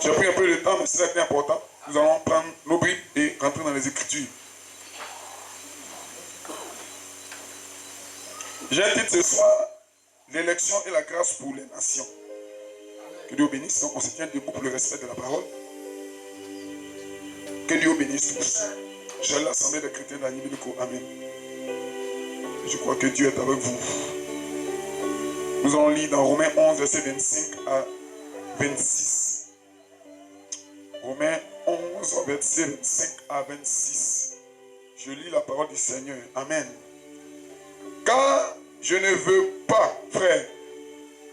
J'ai pris un peu de temps, mais c'est important. Nous allons prendre nos Bibles et rentrer dans les Écritures. J'ai un titre ce soir, l'élection et la grâce pour les nations. Que Dieu bénisse. Donc on se tient debout pour le respect de la parole. Que Dieu bénisse tous. J'ai l'assemblée des chrétiens d'Animilico. Amen. Je crois que Dieu est avec vous. Nous allons lire dans Romains 11, verset 25 à 26. Romains 11, verset 25 à 26. Je lis la parole du Seigneur. Amen. Car je ne veux pas, frère,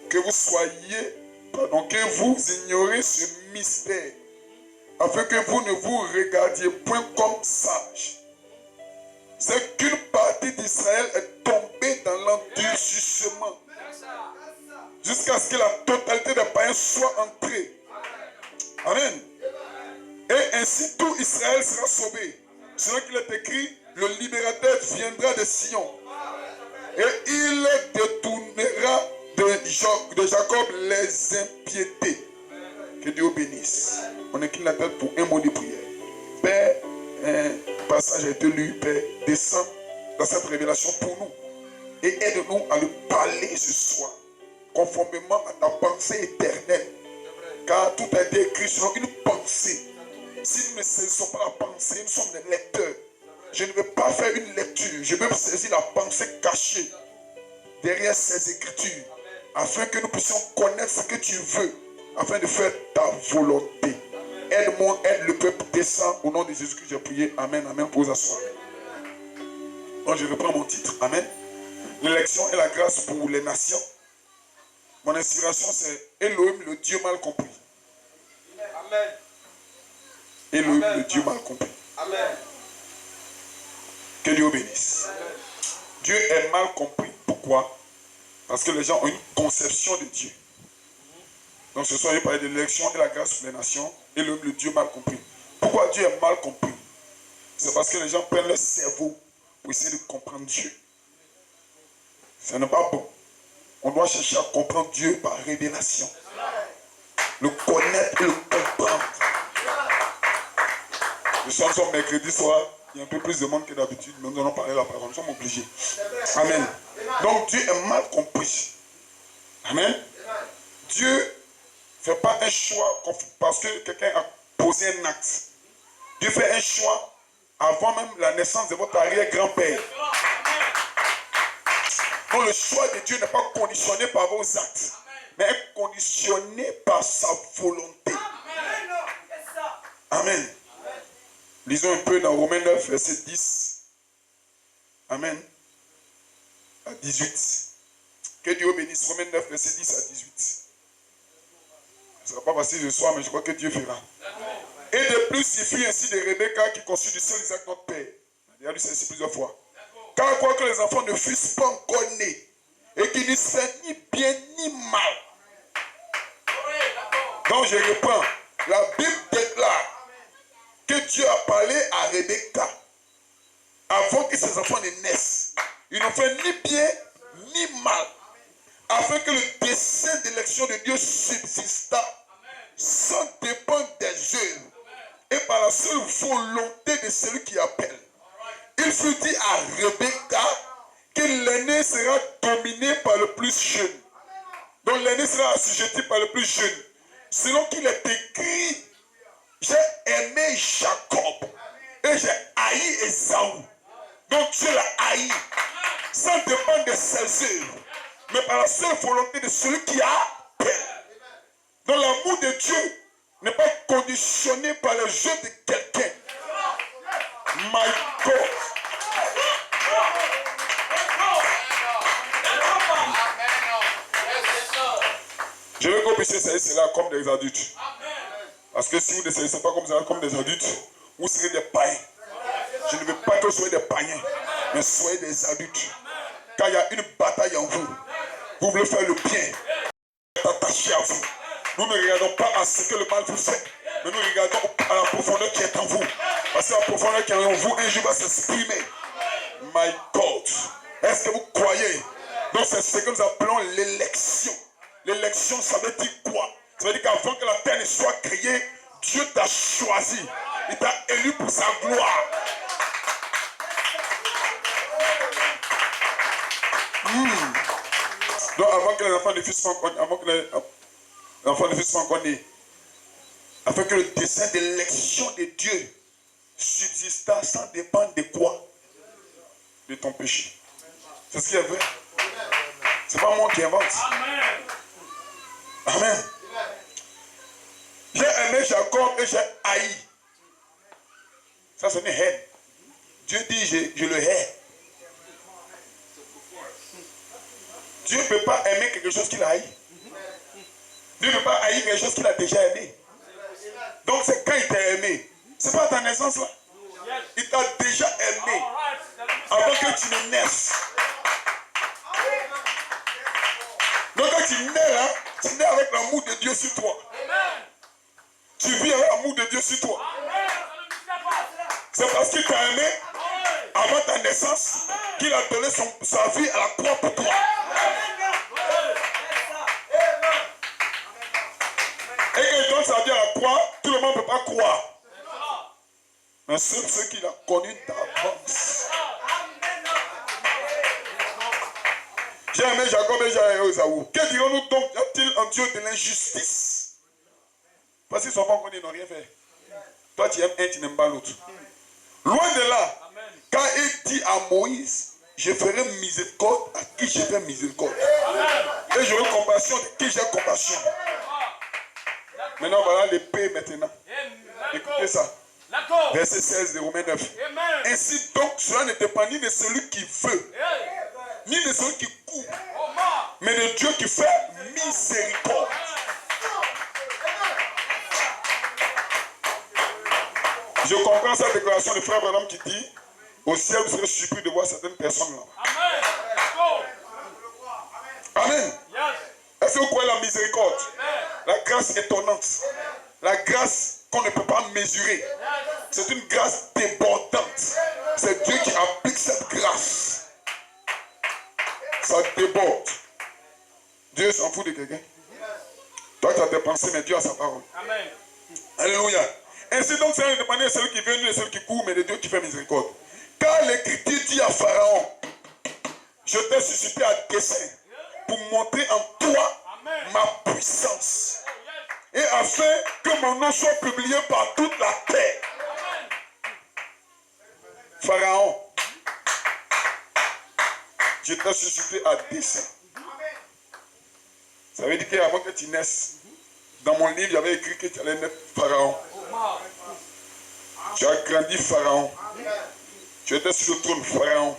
que vous soyez, que vous ignorez ce mystère, afin que vous ne vous regardiez point comme sages. C'est qu'une partie d'Israël est tombée dans l'endurcissement, jusqu'à ce que la totalité des païens soit entrée. Amen. Et ainsi tout Israël sera sauvé. Selon qu'il est écrit, le libérateur viendra de Sion. Et il détournera de Jacob les impiétés. Que Dieu bénisse. On incline la tête pour un mot de prière. Père, un passage a été lu. Père, descends dans cette révélation pour nous. Et aide-nous à le parler ce soir. Conformément à ta pensée éternelle. Car tout a été écrit sur une pensée. Si nous ne saisissons pas la pensée, nous sommes des lecteurs. Je ne veux pas faire une lecture. Je veux saisir la pensée cachée derrière ces écritures. Afin que nous puissions connaître ce que tu veux. Afin de faire ta volonté. Aide-moi, aide le peuple. Descend au nom de Jésus que j'ai prié. Amen, amen. Pour vous asseoir. Donc je reprends mon titre. Amen. L'élection et la grâce pour les nations. Mon inspiration c'est Elohim, le Dieu mal compris. Amen. Elohim, Amen. le Dieu mal compris. Amen. Que Dieu bénisse. Amen. Dieu est mal compris. Pourquoi? Parce que les gens ont une conception de Dieu. Donc ce soir, je parle de l'élection et la grâce pour les nations. Elohim, le Dieu mal compris. Pourquoi Dieu est mal compris? C'est parce que les gens prennent leur cerveau pour essayer de comprendre Dieu. Ce n'est pas bon. On doit chercher à comprendre Dieu par révélation. Le connaître et le comprendre. Nous sommes mercredi soir. Il y a un peu plus de monde que d'habitude. Mais nous allons parler la parole. Nous sommes obligés. Amen. Donc Dieu est mal compris. Amen. Dieu ne fait pas un choix parce que quelqu'un a posé un acte. Dieu fait un choix avant même la naissance de votre arrière-grand-père. Donc le choix de Dieu n'est pas conditionné par vos actes, mais est conditionné par sa volonté. Amen. Lisons un peu dans Romains 9, verset 10. Amen. À 18. Que Dieu bénisse. Romains 9, verset 10 à 18. Ce ne sera pas facile ce soir, mais je crois que Dieu fera. Et de plus, il fut ainsi de Rebecca qui conçut du seul Isaac notre père. Il a lu ça ici plusieurs fois. Car quoique les enfants ne fussent pas encore nés, et qu'ils ne savaient ni bien ni mal. Donc je reprends. La Bible déclare que Dieu a parlé à Rebecca avant que ses enfants ne naissent. Ils n'ont fait ni bien ni mal. Afin que le dessein d'élection de Dieu subsista sans dépendre des œuvres et par la seule volonté de celui qui appelle. Il fut dit à Rebecca que l'aîné sera dominé par le plus jeune. Donc l'aîné sera assujetti par le plus jeune. Selon qu'il est écrit, j'ai aimé Jacob et j'ai haï Ésaü. Donc Dieu l'a haï sans dépendre de ses œuvres, mais par la seule volonté de celui qui appelle. Donc l'amour de Dieu n'est pas conditionné par les œuvres de quelqu'un. My God. Je veux que vous puissiez saisir cela comme des adultes. Parce que si vous ne saisissez pas comme des adultes, vous serez des païens. Je ne veux pas que vous soyez des païens, mais soyez des adultes. Car il y a une bataille en vous. Vous voulez faire le bien. Vous êtes attaché à vous. Nous ne regardons pas à ce que le mal vous fait, mais nous regardons à la profondeur qui est en vous. Parce que la profondeur qui est en vous, un jour va s'exprimer. My God. Est-ce que vous croyez? Donc c'est ce que nous appelons l'élection. L'élection, ça veut dire quoi? Ça veut dire qu'avant que la terre ne soit créée, Dieu t'a choisi. Il t'a élu pour sa gloire. Donc avant que les enfants de fils soient encore nés, afin que le dessein d'élection de Dieu subsista sans dépendre de quoi? De ton péché. C'est ce qui est vrai. C'est pas moi qui invente. Amen. Amen. J'ai aimé Jacob et j'ai haï. Ça c'est une haine. Dieu dit je le hais. Dieu ne peut pas aimer quelque chose qu'il a haï. Dieu ne peut pas haïr quelque chose qu'il a déjà aimé. Donc c'est quand il t'a aimé. C'est pas à ta naissance là. Il t'a déjà aimé avant que tu ne naisses. Donc quand tu nais là, tu nais avec l'amour de Dieu sur toi. Tu vis avec l'amour de Dieu sur toi. C'est parce qu'il t'a aimé avant ta naissance qu'il a donné sa vie à la croix pour toi. Et quand il donne sa vie à la croix, tout le monde ne peut pas croire. Mais seuls ceux qu'il a connus d'avance. J'ai aimé Jacob et j'ai aimé Esaü. Que dirons-nous donc? Y a-t-il un Dieu de l'injustice? Parce qu'ils ne sont pas connus, ils n'ont rien fait. Toi tu aimes un, tu n'aimes pas l'autre. Loin de là, quand il dit à Moïse, je ferai miséricorde à qui je fais miséricorde. Et j'aurai compassion de qui j'ai compassion. Maintenant voilà l'épée maintenant. Écoutez ça. Verset 16 de Romains 9. Ainsi donc, cela ne dépend ni de celui qui veut, ni de celui qui court, mais de Dieu qui fait miséricorde. Je comprends cette déclaration de frère Branham qui dit, au ciel vous serez surpris de voir certaines personnes là. Amen. Est-ce que vous croyez la miséricorde? La grâce étonnante. La grâce qu'on ne peut pas mesurer. C'est une grâce débordante. C'est Dieu qui applique cette grâce. Ça déborde. Dieu s'en fout de quelqu'un. Toi tu as tes pensées, mais Dieu a sa parole. Amen. Alléluia. Ainsi donc, c'est ne dépend de celui qui veut, ni de celui qui court, mais de Dieu qui fait miséricorde. Car l'Écriture dit à Pharaon, je t'ai suscité à dessein pour montrer en toi ma puissance. Et afin que mon nom soit publié par toute la terre. Pharaon, je t'ai suscité à dessein. Ça veut dire qu'avant que tu naisses, dans mon livre, j'avais écrit que tu allais naître Pharaon. Tu as grandi Pharaon. Tu étais sur le trône Pharaon.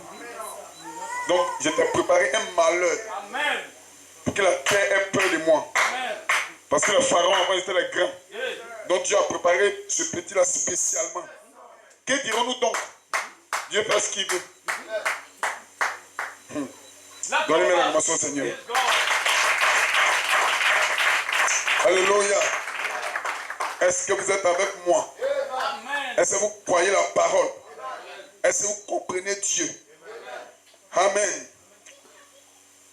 Donc, je t'ai préparé un malheur pour que la terre ait peur de moi. Parce que le Pharaon, avant, était le grand. Donc, Dieu a préparé ce petit-là spécialement. Que dirons-nous donc? Dieu fait ce qu'il veut. Donnez-moi la commence au Seigneur. Alléluia. Est-ce que vous êtes avec moi? Est-ce que vous croyez la parole? Est-ce que vous comprenez Dieu? Amen.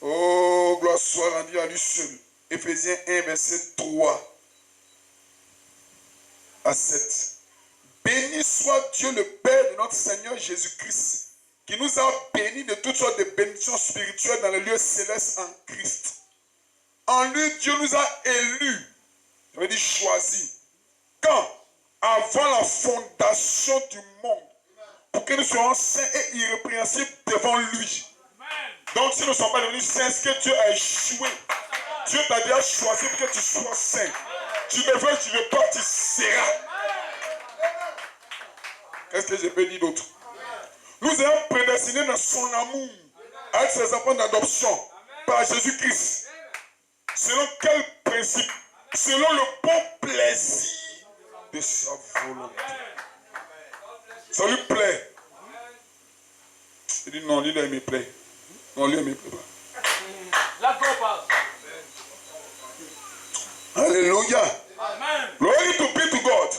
Oh, gloire soit rendue à lui seul. Éphésiens 1, verset 3 à 7. Béni soit Dieu le Père de notre Seigneur Jésus-Christ, qui nous a bénis de toutes sortes de bénédictions spirituelles dans les lieux célestes en Christ. En lui, Dieu nous a élus, ça veut dire choisis, quand? Avant la fondation du monde, pour que nous soyons saints et irrépréhensibles devant lui. Donc si nous ne sommes pas devenus saints, ce que Dieu a échoué, Dieu t'a déjà choisi pour que tu sois saint. Tu me veux, tu ne veux pas, tu seras. Qu'est-ce que je peux dire d'autre? Nous avons prédestiné dans son amour avec ses enfants d'adoption par Jésus-Christ. Selon quel principe? Selon le bon plaisir de sa volonté. Ça lui plaît. Il dit non, lui, il me plaît. Non, lui, il me plaît pas. Alléluia. Glory to be to God.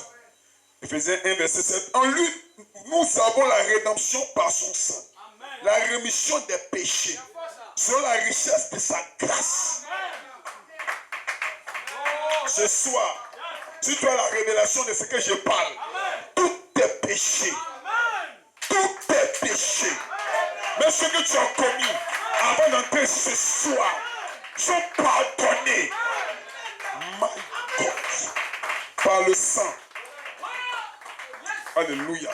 Éphésiens 1, verset 7. En lui, nous avons la rédemption par son sang. La rémission des péchés. Selon la richesse de sa grâce. Ce soir, si tu as la révélation de ce que je parle, tous tes péchés, tous tes péchés, même ceux que tu as commis avant d'entrer ce soir, sont pardonnés. My God. Par le sang. Alléluia.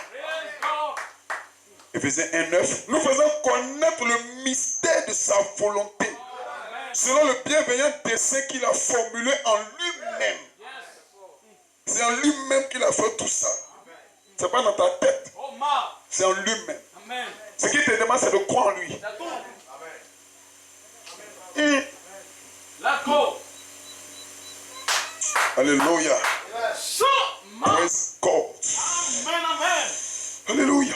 Éphésiens 1:9. Nous faisons connaître le mystère de sa volonté, selon le bienveillant dessein qu'il a formulé en lui-même. C'est en lui-même qu'il a fait tout ça. Ce n'est pas dans ta tête. C'est en lui-même. Ce qu'il te demande, c'est de croire en lui. Alléluia. Praise God. Alléluia.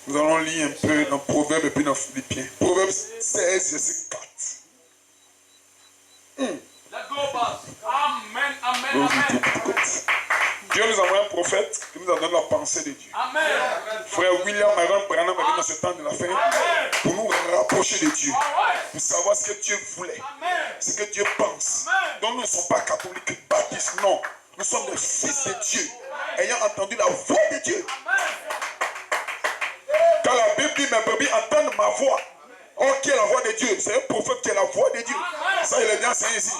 Nous allons lire un peu dans Proverbes et puis dans Philippiens. Proverbes 16, verset 4. Amen, amen, amen. Dieu nous envoie un prophète qui nous a donné la pensée de Dieu. Amen. Frère William Aaron Branham est venu dans ce temps de la fin pour nous rapprocher de Dieu, pour savoir ce que Dieu voulait, ce que Dieu pense. Donc nous ne sommes pas catholiques, baptistes, non. Nous sommes des fils de Dieu, ayant entendu la voix de Dieu. Quand la Bible dit, mes brebis entendent ma voix. Oh, qui est la voix de Dieu? C'est un prophète qui est la voix de Dieu. Ça, il est bien enseigné ici.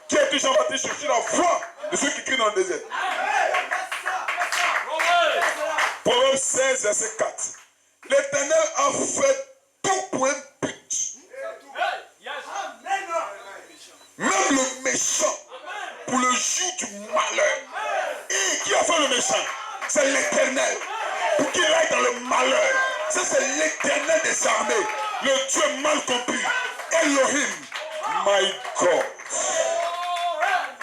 Qui est toujours en train de chercher la voix de ceux qui crient dans le désert? Proverbe 16, verset 4. L'Éternel a fait tout pour un but. Même le méchant pour le jour du malheur. Et qui a fait le méchant? C'est l'Éternel. Pour qu'il aille dans le malheur. Ça, c'est l'Éternel des armées. Le Dieu mal compris. Elohim. My God.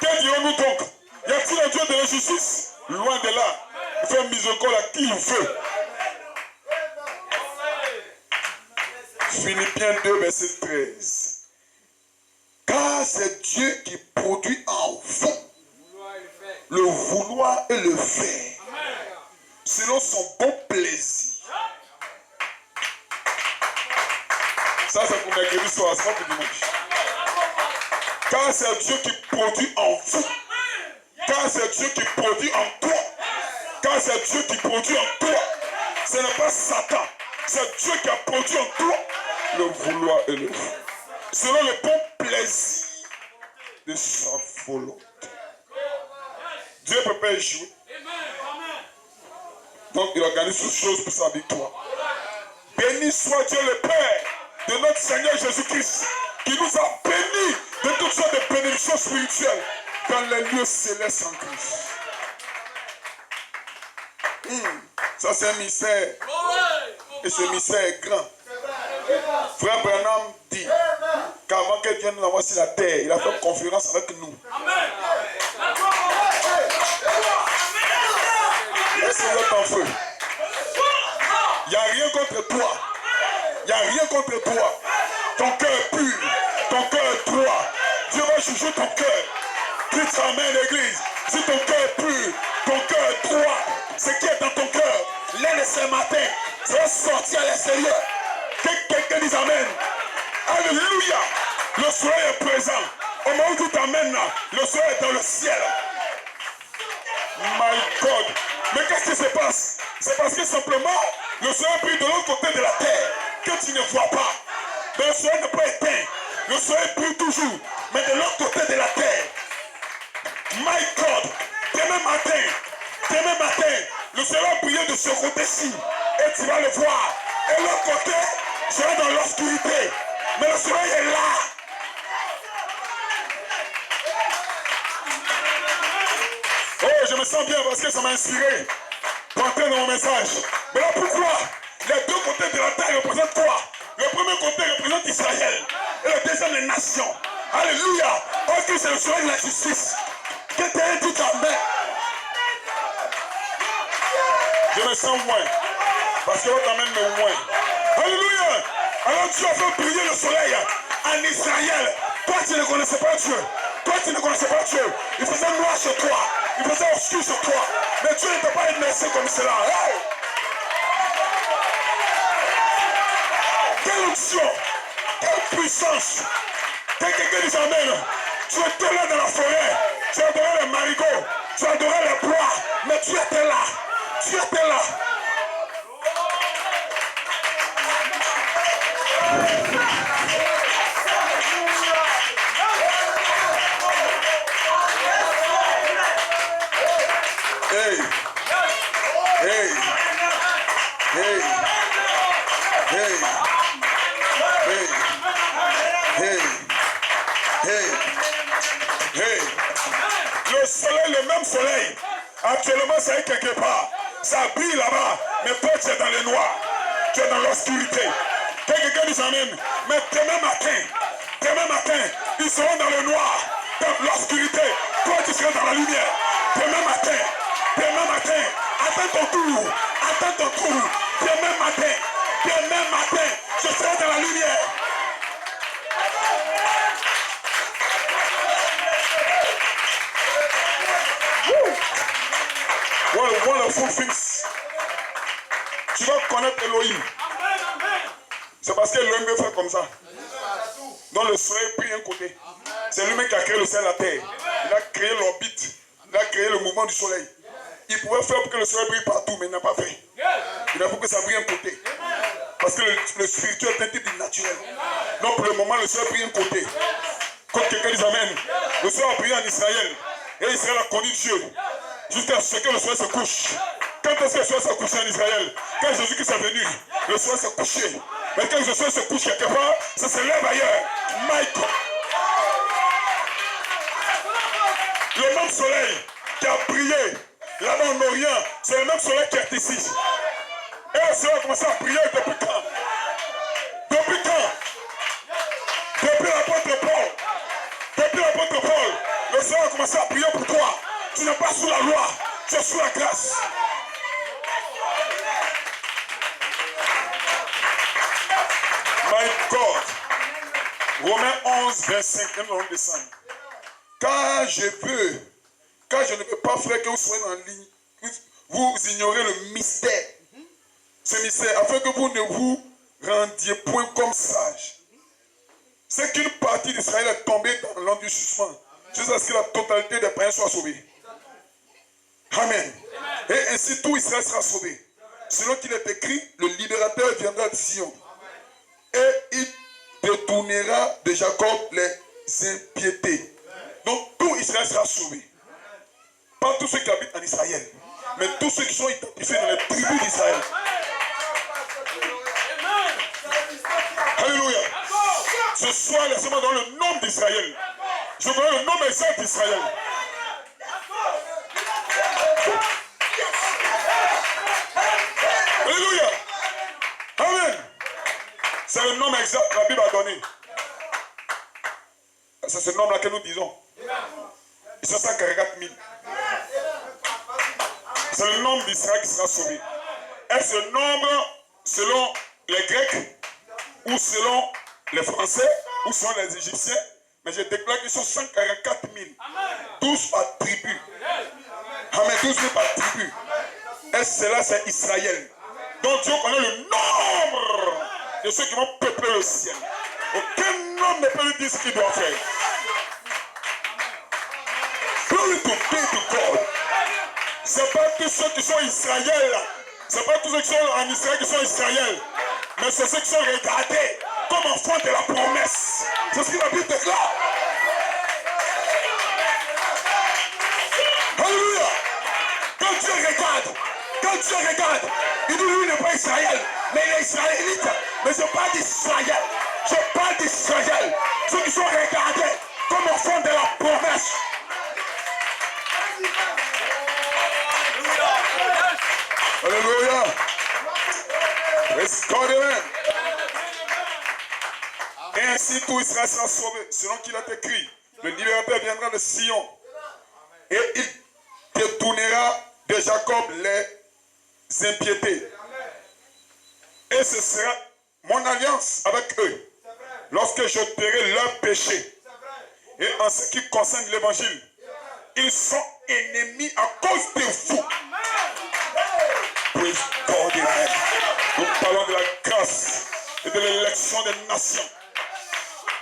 Que dirons-nous donc? Y a-t-il un Dieu de la justice? Loin de là. Il fait miséricorde à qui il veut. Philippiens 2, verset 13. Car c'est Dieu qui produit en vous le vouloir et le faire, selon son bon plaisir. Ça, c'est pour mercredi soir, c'est pas pour dimanche. Car c'est Dieu qui produit en vous. Car c'est Dieu qui produit en toi. Car c'est Dieu qui produit en toi. Ce n'est pas Satan. C'est Dieu qui a produit en toi le vouloir et le faire, selon le bon plaisir de sa volonté. Dieu ne peut pas échouer. Donc il organise toutes choses pour sa victoire. Béni soit Dieu le Père de notre Seigneur Jésus-Christ, qui nous a bénis de toutes sortes de bénédictions spirituelles dans les lieux célestes en Christ. Ça, c'est un mystère. Et ce mystère est grand. Frère Branham dit qu'avant que Dieu nous envoie sur la terre, il a fait conférence avec nous. Est-ce que vous êtes en feu? Il n'y a rien contre toi. Il n'y a rien contre toi. Ton cœur est pur. Ton cœur est droit. Dieu va juger ton cœur. Dites amen, l'église. Si ton cœur est pur, ton cœur est droit, ce qui est dans ton cœur, l'aide ce matin, ça va sortir à l'extérieur. Que quelqu'un dise amen. Alléluia. Le soleil est présent. Au moment où tu t'amènes là, le soleil est dans le ciel. My God. Mais qu'est-ce qui se passe? C'est parce que simplement, le soleil est pris de l'autre côté de la terre, que tu ne vois pas. Mais le soleil n'est pas éteint. Le soleil brille toujours, mais de l'autre côté de la terre. My God. Demain matin, le soleil va briller de ce côté-ci. Et tu vas le voir. Et l'autre côté sera dans l'obscurité. Mais le soleil est là. Oh, je me sens bien parce que ça m'a inspiré pour entrer dans mon message. Mais là, pourquoi? Les deux côtés de la terre représentent quoi? Le premier côté représente Israël. Et le deuxième, les nations. Alléluia. Parce que c'est le soleil de la justice. Que t'aies dit amen. Je me sens loin. Parce que l'autre amène me loin. Alléluia. Alors Dieu a fait briller le soleil en Israël. Toi, tu ne connaissais pas Dieu. Toi, tu ne connaissais pas Dieu. Il faisait noir sur toi. Il faisait obscur sur toi. Mais Dieu ne peut pas être laissé comme cela. Hey! Quelle onction. Quelle puissance. Que quelqu'un dise amen. Tu étais là dans la forêt. Tu adorais les marigots. Tu adorais les bois. Mais tu étais là. Tu étais là. Hey. Hey. Hey. Hey. Hey. Hey. Hey. Hey. Le soleil, le même soleil. Actuellement, ça est quelque part. Ça brille là-bas. Mais toi, tu es dans le noir. Tu es dans l'obscurité. Quelqu'un dit amen. Mais demain matin, ils seront dans le noir, dans l'obscurité. Toi, tu seras dans la lumière. Demain matin, attends ton tour. Demain matin, je serai dans la lumière. What a wonderful things. Tu vas connaître Elohim. C'est parce qu'Elohim veut faire comme ça. Donc le soleil brille un côté. C'est lui-même qui a créé le ciel et la terre. Il a créé l'orbite. Il a créé le mouvement du soleil. Il pouvait faire pour que le soleil brille partout, mais il n'a pas fait. Il a voulu que ça brille un côté. Parce que le spirituel est un type du naturel. Donc pour le moment, le soleil brille un côté. Quand quelqu'un dit amen, le soleil a brillé en Israël. Et Israël a connu Dieu. Jusqu'à ce que le soleil se couche. Quand est-ce que le soleil s'est couché en Israël? Quand Jésus-Christ est venu, le soleil s'est couché. Mais quand le soleil se couche quelque part, ça se lève ailleurs. Michael. Le même soleil qui a brillé là-bas en Orient, c'est le même soleil qui est ici. Et le soleil a commencé à briller depuis quand? Depuis quand? Depuis l'apôtre Paul. Depuis l'apôtre Paul, le soleil a commencé à briller pour toi. Tu n'es pas sous la loi, tu es sous la grâce. My God. Romains 11, 25, on descend. Car je ne veux pas, frère, que vous soyez en ligne. Vous ignorez le mystère. Ce mystère, afin que vous ne vous rendiez point comme sages. C'est qu'une partie d'Israël est tombée dans l'endurcissement, jusqu'à ce que la totalité des païens soit sauvée. Amen. Et ainsi tout Israël sera sauvé. Selon qu'il est écrit, le libérateur viendra de Sion. Et il détournera de Jacob les impiétés. Donc tout Israël sera sauvé. Pas tous ceux qui habitent en Israël, mais tous ceux qui sont identifiés dans les tribus d'Israël. Alléluia. Ce soir, laissez-moi dans le nom d'Israël. Je connais le nom exact d'Israël. Alléluia. Amen. C'est le nom exact que la Bible a donné. C'est ce nom-là que nous disons. Ils sont 144 000. C'est le nombre d'Israël qui sera sauvé. Est-ce le nombre selon les Grecs ou selon les Français ou selon les Égyptiens? Mais je déclare qu'ils sont 144 000. 12 par tribu. Amen. 12 000 par tribu. Et cela, c'est Israël. Donc Dieu connaît le nombre de ceux qui vont peupler le ciel. Aucun homme ne peut lui dire ce qu'il doit faire. Glory to be to God. C'est pas tous ceux qui sont Israël. C'est pas tous ceux qui sont en Israël qui sont Israël. Mais c'est ceux qui sont regardés comme enfants de la promesse. C'est ce que la Bible déclare. Alléluia. Quand Dieu regarde, il dit lui n'est pas Israël, mais il est israélite. Mais je parle d'Israël. Je parle d'Israël. Ceux qui sont regardés comme enfants de la promesse. Alléluia. Praise God, amen. Et ainsi tout Israël sera sauvé, selon qu'il a écrit. Le libérateur viendra de Sion. Et il détournera de Jacob les impiétés. Et ce sera mon alliance avec eux. Lorsque j'ôterai leurs péchés. Et en ce qui concerne l'évangile, ils sont ennemis à cause de vous. Praise God, amen. Nous parlons de la grâce et de l'élection des nations.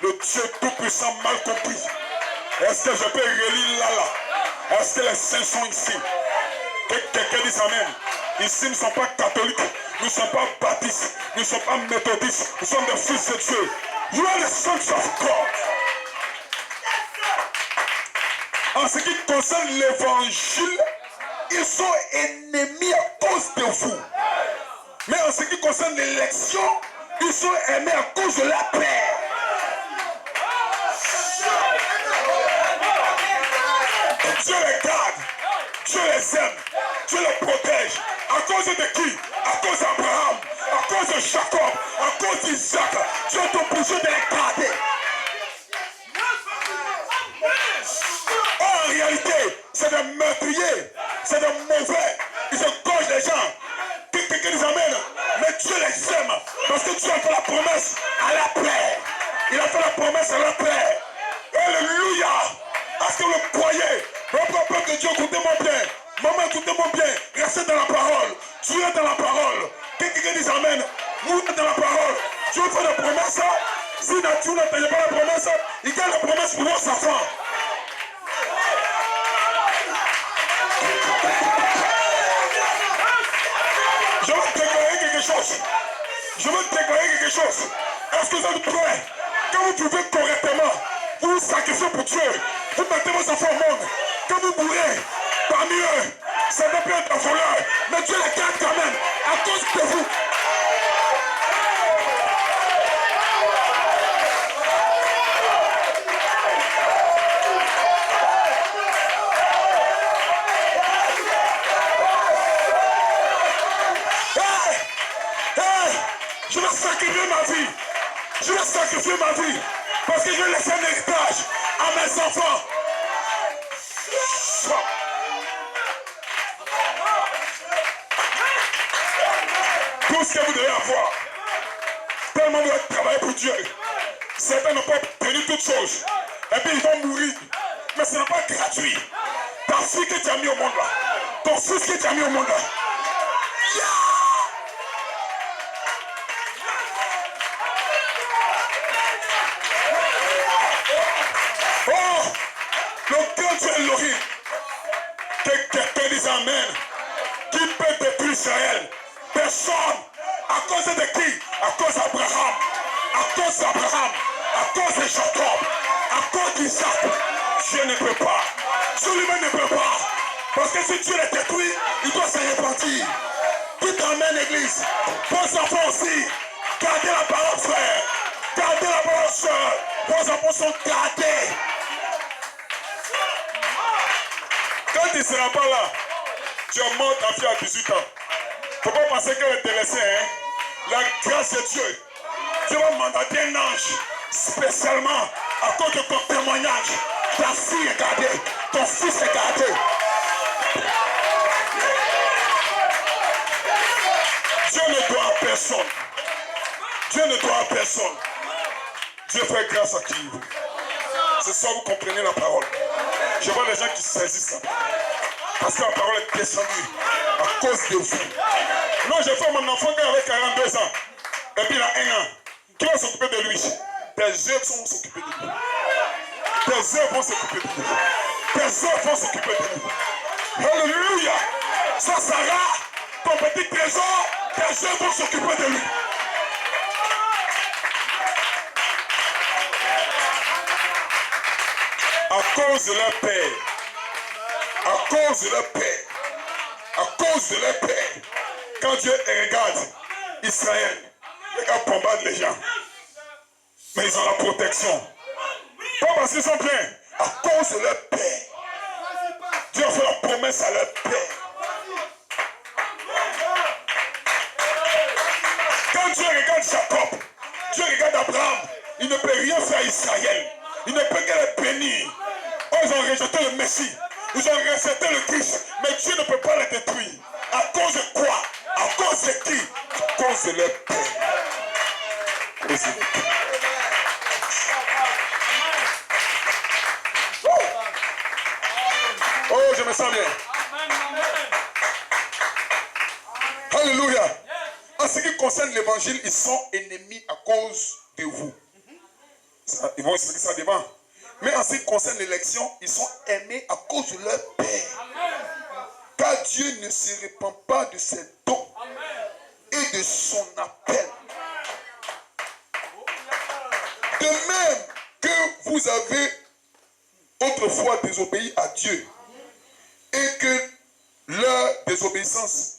Le Dieu tout-puissant mal compris. Est-ce que je peux relire là? Est-ce que les saints sont ici? Que quelqu'un dise amen. Ici, nous ne sommes pas catholiques, nous ne sommes pas baptistes, nous ne sommes pas méthodistes, nous sommes des fils de Dieu. You are the sons of God. En ce qui concerne l'évangile, ils sont ennemis à cause de vous. Mais en ce qui concerne l'élection, ils sont aimés à cause de la paix. Dieu les garde, Dieu les aime, Dieu les protège. À cause de qui? À cause d'Abraham, à cause de Jacob, à cause d'Isaac. Dieu est obligé de les garder. En réalité, c'est des meurtriers, c'est des mauvais. Ils se gorgent les gens. Quelqu'un les amène. Mais Dieu les aime. Parce que Dieu a fait la promesse à la paix. Il a fait la promesse à la paix. Alléluia. Est-ce que vous le croyez? Votre peuple de Dieu, écoutez-moi bien. Maman, écoutez-moi bien. Restez dans la parole. Dieu est dans la parole. Quelqu'un dit amen. Vous êtes dans la parole. Dieu fait la promesse. Si Dieu n'attendait pas la promesse, il garde la promesse pour vos enfants. Je veux déclarer quelque chose. Je veux déclarer quelque chose. Est-ce que vous êtes prêts? Quand vous trouvez correctement, vous vous sacrifiez pour Dieu. Vous mettez vos enfants au monde. Quand vous mourrez, parmi eux, ça ne peut être un voleur. Mais Dieu les garde quand même à cause de vous. Je vais sacrifier ma vie. Je vais sacrifier ma vie. Parce que je vais laisser un héritage à mes enfants. Tout ce que vous devez avoir. Tellement vous devez travailler pour Dieu. Certains n'ont pas obtenu toutes choses. Et puis ils vont mourir. Mais ce n'est pas gratuit. Ta fille que tu as mis au monde là. Ton fils que tu as mis au monde là. Oh, le grand Dieu Elohim, que quelqu'un dise amen, qui peut détruire Israël? Personne. À cause de qui? À cause d'Abraham, à cause d'Abraham, à cause de Jacob, à cause d'Isaac. Dieu ne peut pas. Dieu lui-même ne peut pas. Parce que si Dieu les détruit, il doit se repentir. Qui t'emmène l'église? Vos enfants aussi. Gardez la parole, frère. Gardez la parole, soeur. Vos enfants sont gardés. Quand tu ne seras pas là, tu es mort ta fille à 18 ans. Il ne faut pas penser qu'elle est intéressée. Hein? La grâce de Dieu. Dieu va mandater un ange spécialement à cause de ton témoignage. Ta fille est gardée. Ton fils est gardé. Dieu ne doit à personne. Dieu ne doit à personne. Dieu fait grâce à qui il veut. C'est ça, vous comprenez la parole. Je vois les gens qui saisissent ça. Parce que la parole est descendue à cause de vous. Non, j'ai fait mon enfant qui avait 42 ans. Et puis il a 1 an. Qui va s'occuper de lui? Tes œuvres vont s'occuper de lui. Tes œuvres vont s'occuper de lui. Tes œuvres vont s'occuper de lui. Alléluia. Ça sera ton petit trésor. Tes œuvres vont s'occuper de lui. À cause de leur paix. À cause de leur paix. À cause de leur paix. Quand Dieu regarde Israël, les gars bombardent les gens. Mais ils ont la protection. Pas parce qu'ils sont pleins. À cause de leur paix. Dieu a fait la promesse à leur paix. Quand Dieu regarde Jacob, Dieu regarde Abraham, il ne peut rien faire à Israël. Il ne peut que les bénir. Oh, ils ont rejeté le Messie. Ils ont rejeté le Christ. Mais Dieu ne peut pas les détruire. À cause de quoi? À cause de qui? À cause de leur paix. Oh, je me sens bien. Alléluia. En ce qui concerne l'évangile, ils sont ennemis à cause de vous. Ils vont expliquer ça devant. Mais en ce qui concerne l'élection, ils sont aimés à cause de leur Père. Car Dieu ne se répand pas de ses dons et de son appel. De même que vous avez autrefois désobéi à Dieu et que leur désobéissance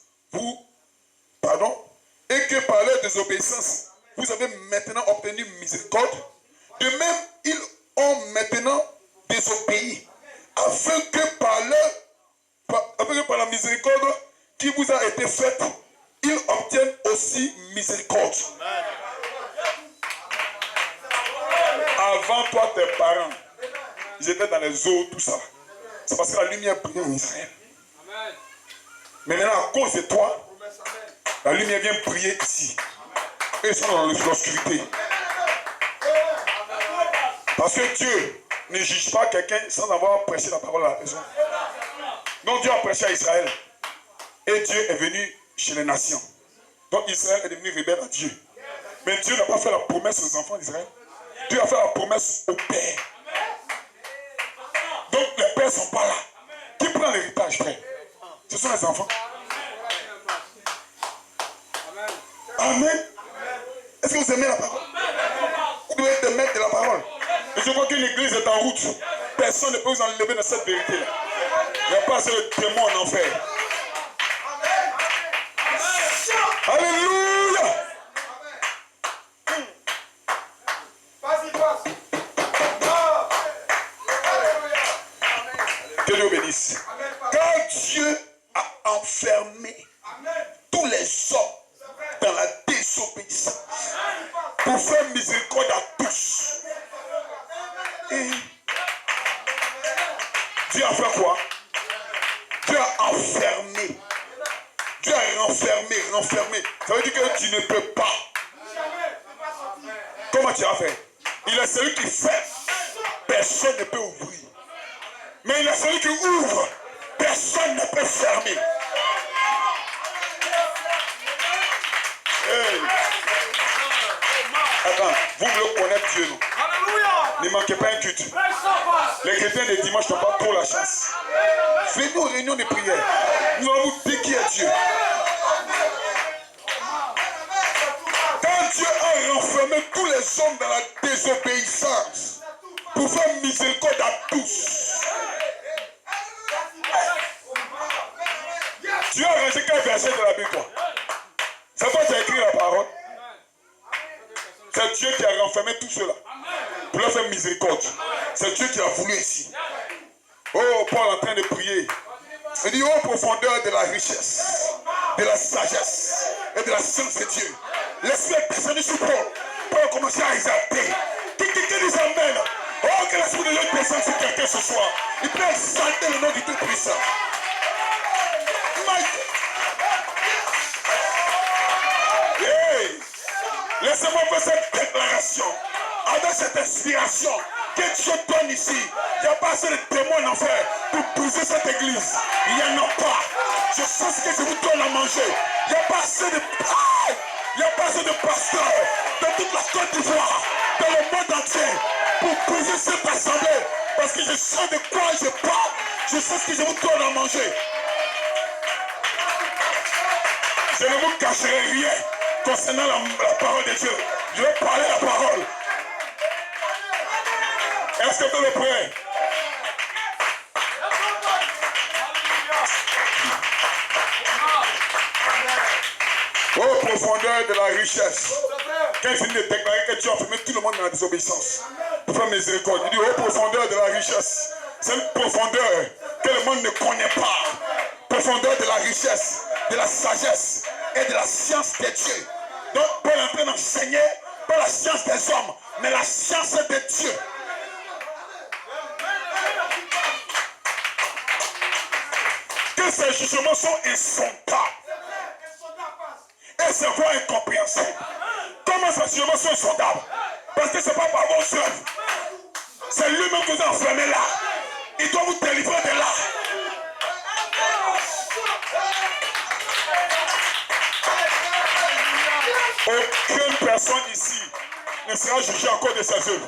et que par leur désobéissance vous avez maintenant obtenu miséricorde, de même ils ont maintenant désobéi afin que par la miséricorde qui vous a été faite, ils obtiennent aussi miséricorde. Avant toi, tes parents, ils étaient dans les eaux, tout ça. C'est parce que la lumière brille en Israël. Mais maintenant, à cause de toi, la lumière vient briller ici. Et ils sont dans l'obscurité. Parce que Dieu ne juge pas quelqu'un sans avoir prêché la parole à la personne. Donc Dieu a prêché à Israël. Et Dieu est venu chez les nations. Donc Israël est devenu rebelle à Dieu. Mais Dieu n'a pas fait la promesse aux enfants d'Israël. Dieu a fait la promesse au Père. Donc les pères ne sont pas là. Qui prend l'héritage, frère? Ce sont les enfants. Amen. Est-ce que vous aimez la parole? Vous devez être maître de la parole. Et je vois que l'église est en route. Personne ne peut vous enlever de cette vérité-là. Il n'y a pas assez de démons en enfer. Alléluia. Que Dieu bénisse. Car Dieu a enfermé tous les hommes dans la désobéissance pour faire miséricorde à tous. Et Dieu a fait quoi? Dieu a enfermé. Dieu a renfermé. Ça veut dire que tu ne peux pas. Comment tu as fait? Il est celui qui fait. Personne ne peut ouvrir. Mais il est celui qui ouvre. Personne ne peut fermer. Hey. Attends, vous voulez connaître Dieu, non? Ne manquez pas un culte. Les chrétiens des dimanches n'ont pas trop la chance. Venez aux réunions de prière. Nous allons vous dire qui est Dieu. Quand Dieu a renfermé tous les hommes dans la désobéissance pour faire miséricorde à tous. Tu as arrangé quel verset de la Bible, toi? C'est toi qui as écrit la parole. C'est Dieu qui a renfermé tout cela pour leur faire miséricorde. C'est Dieu qui a voulu ici. Oh, Paul est en train de prier. Il dit, oh, profondeur de la richesse, de la sagesse et de la science de Dieu. L'esprit est descendu sur Paul. Paul a commencé à exalter. Qui dit amen? Oh, que l'esprit de Dieu descende sur quelqu'un ce soir. Il peut exalter le nom du Tout-Puissant. Hey, laissez-moi faire cette déclaration avec cette inspiration que Dieu donne ici. Il n'y a pas assez de témoins en enfer pour briser cette église. Il n'y en a pas. Je sais ce que je vous donne à manger. Il n'y a pas assez de pasteurs dans toute la Côte d'Ivoire, dans le monde entier, pour briser cette assemblée. Parce que je sais de quoi je parle. Je sais ce que je vous donne à manger. Je ne vous cacherai rien concernant la parole de Dieu. Je vais parler la parole. Est-ce que vous êtes prêts? Oh, profondeur de la richesse. Quand il finit de déclarer que Dieu a fermé tout le monde dans la désobéissance pour faire miséricorde, il dit, oh, profondeur de la richesse. C'est une profondeur que le monde ne connaît pas. Profondeur de la richesse, de la sagesse et de la science de Dieu. Donc, Paul est en train d'enseigner pas la science des hommes, mais la science de Dieu. Que ces jugements sont insondables. Et ces voies incompréhensibles. Comment ces jugements sont insondables? Parce que ce n'est pas par vos œuvres. C'est lui-même qui vous a enfermé là. Il doit vous délivrer de là. Aucune personne ici ne sera jugée à cause de ses œuvres.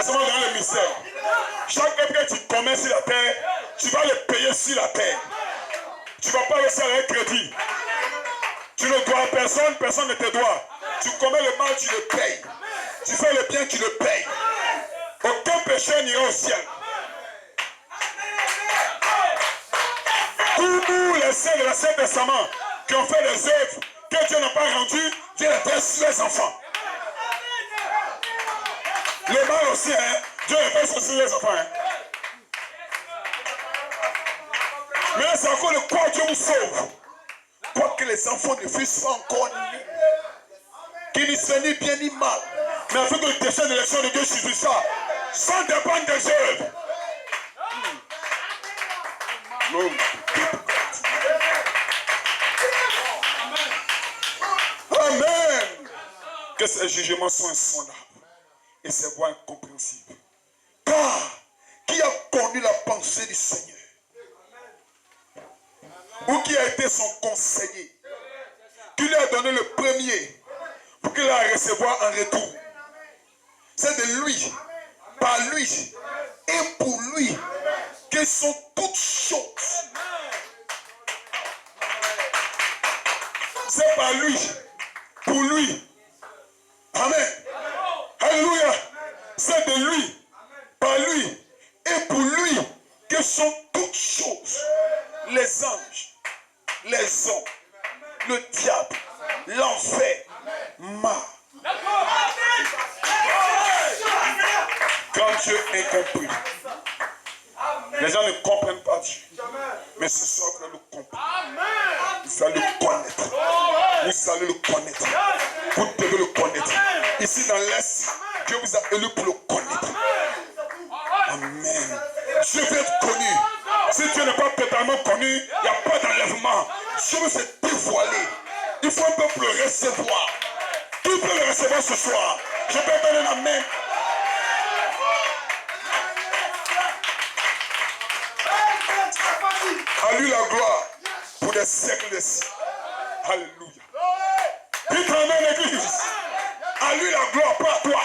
seulement donner le mystère. Chaque œuvre que tu commets sur la terre, tu vas le payer sur la terre. Tu ne vas pas laisser un crédit. Tu ne dois à personne, personne ne te doit. Tu commets le mal, tu le payes. Tu fais le bien, tu le payes. Aucun péché n'ira au ciel. Tous nous, les saints de l'Ancien Testament, qui ont fait des œuvres que Dieu n'a pas rendues, Dieu les fait sur les enfants. Le mal aussi, hein, Dieu les fait sur les enfants. Hein. Mais c'est encore le quoi Dieu vous sauve. Quoique les enfants ne fussent pas encore nés, qu'ils n'y soient ni bien ni mal, mais afin que le dessein de l'élection de Dieu suffit ça, sans dépendre des œuvres. Amen. Que ces jugements soient insondables et ces voies incompréhensibles. Car qui a connu la pensée du Seigneur? Ou qui a été son conseiller? Qui lui a donné le premier pour qu'il a recevoir en retour? C'est de lui, par lui et pour lui que sont toutes choses. C'est par lui, pour lui. Amen. Alléluia. C'est de lui, par lui et pour lui que sont toutes choses. Les anges, les hommes, le diable, l'enfer, quand Dieu est compris, les gens ne comprennent pas Dieu. Mais ce soir, vous allez le comprendre. Vous allez le connaître. Vous allez le connaître. Vous devez le connaître. Ici dans l'Est, Dieu vous a élu pour le connaître. Amen. Dieu veut être connu. Si Dieu n'est pas totalement connu, il n'y a pas d'enlèvement. Dieu veut se dévoiler. Il faut un peuple le recevoir. Qui peut le recevoir ce soir? Je peux donner un amen. À lui la gloire pour des siècles des siècles. Alléluia. Dites amen, l'église. À lui la gloire, pas à toi.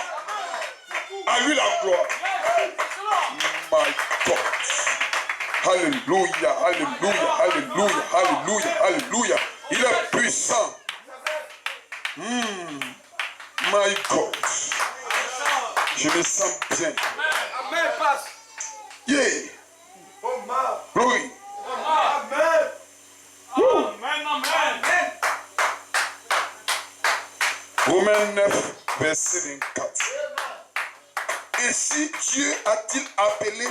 À lui la gloire. My God. Alléluia, alléluia, alléluia, alléluia, alléluia. Il est puissant. My God. Je me sens bien. Amen, passe. Yeah. Oui. Amen. Amen, amen. Romains 9, verset 24. Ainsi Dieu a-t-il appelé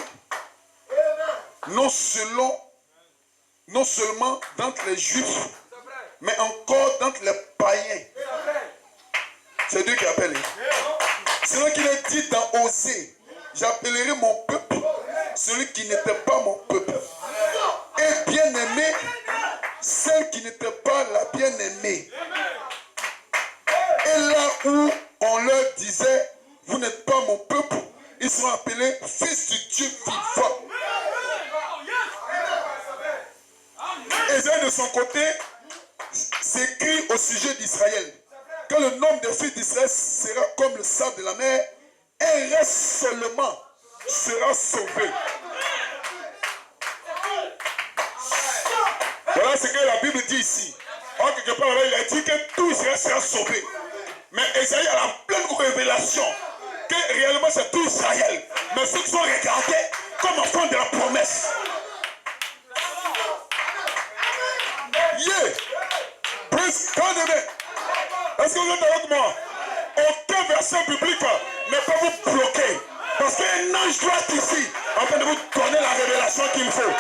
non seulement d'entre les Juifs, mais encore d'entre les païens. C'est Dieu qui appelle. C'est là qu'il est dit dans Osée, j'appellerai mon peuple celui qui n'était pas mon peuple. Et bien-aimé, celle qui n'était pas la bien-aimée. Et là où on leur disait, vous n'êtes pas mon peuple, ils seront appelés fils du Dieu vivant. Ésaïe de son côté s'écrit au sujet d'Israël. Quand le nombre des fils d'Israël sera comme le sable de la mer, un reste seulement sera sauvé. Voilà ce que la Bible dit ici. Or, quelque part là, il a dit que tout Israël sera sauvé. Mais Esaïe a la pleine révélation que réellement c'est tout Israël. Mais ceux qui sont regardés comme enfants de la promesse. Yeah! Praise God. Est-ce que vous êtes avec moi? Aucun verset biblique ne peut vous bloquer. Parce qu'un ange doit être ici afin de vous donner la révélation qu'il faut.